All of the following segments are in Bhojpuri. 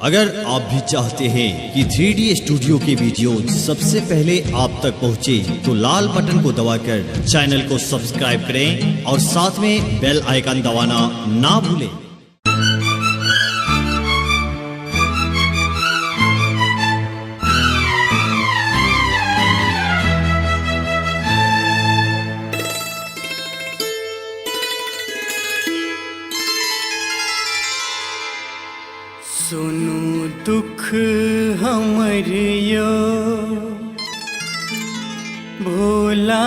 अगर आप भी चाहते हैं कि 3D स्टूडियो के वीडियो सबसे पहले आप तक पहुंचे तो लाल बटन को दबाकर चैनल को सब्सक्राइब करें और साथ में बेल आइकन दबाना ना भूलें। सुनु दुख हमरियो भोला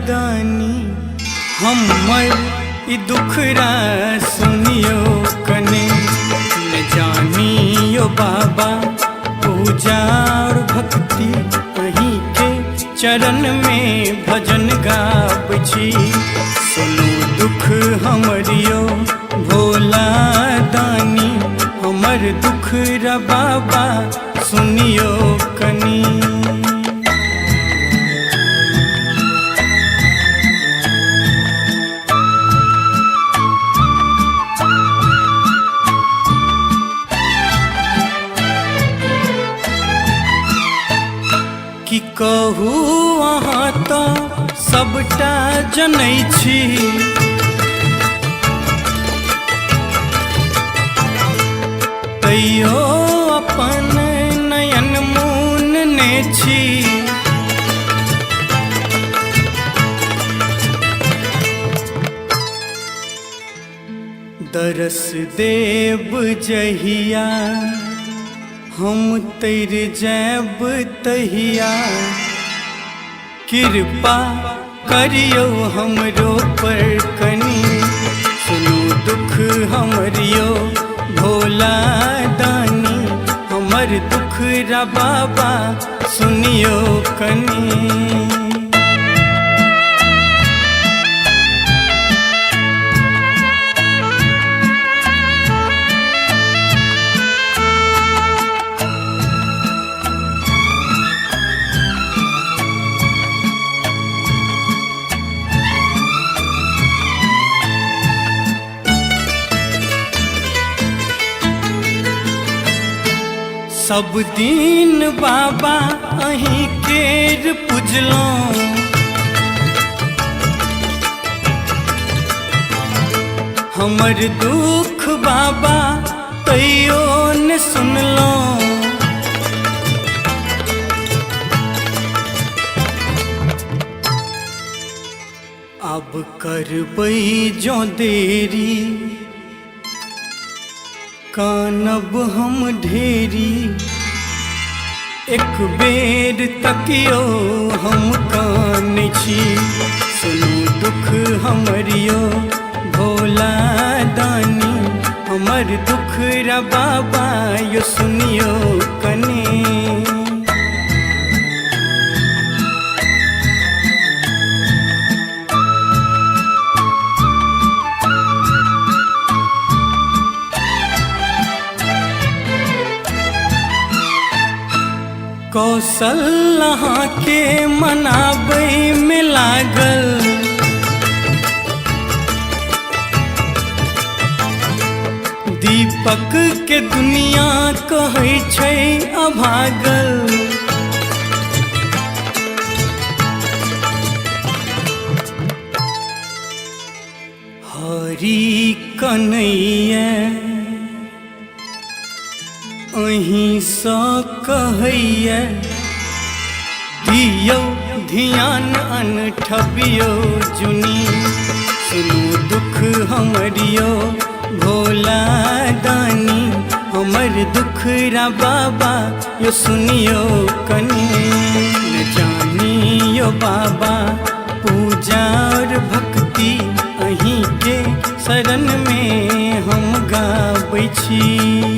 दानी हमर ई दुखरा सुनियो कने न जानियो बाबा पूजा और भक्ति अहीं के चरण में भजन गाबछी। सुनु दुख हमरियो भोला दानी हमर दुख रा बाबा सुनियो कनी। कि कहू अहाँ तो सबटा जनै छी, तैयो अपन नयन मून ने छी। दरस देव जहिया हम तर जैब तहिया, कृपा करियो हमरो पर कनी। सुनु दुख हमरियो भोला दानी हमर दुख रा बाबा सुनियो कनी। सब दिन बाबा अहीं केर पुजलों, हमर दुख बाबा तैयो न सुनलों। अब करबै जो देरी कानब हम ढेरी, एक बेर तकियो हम कान छी। सुनु दुख हमरियो भोला दानी हमर दुख रा बाबा यो सुनियो कने। कौशल अहाँ के मनाबै में लागल, दीपक के दुनिया कहै छै अभागल। हरि कन्हैया अहीं सँ कहैया, दियौ ध्यान अनठबियो जुनी। सुनु दुख हमरियो भोला दानी हमर दुख रा बाबा यो सुनियो कनी। न जानियो बाबा पूजा और भक्ति अहीं के शरण में हम गाबै छी।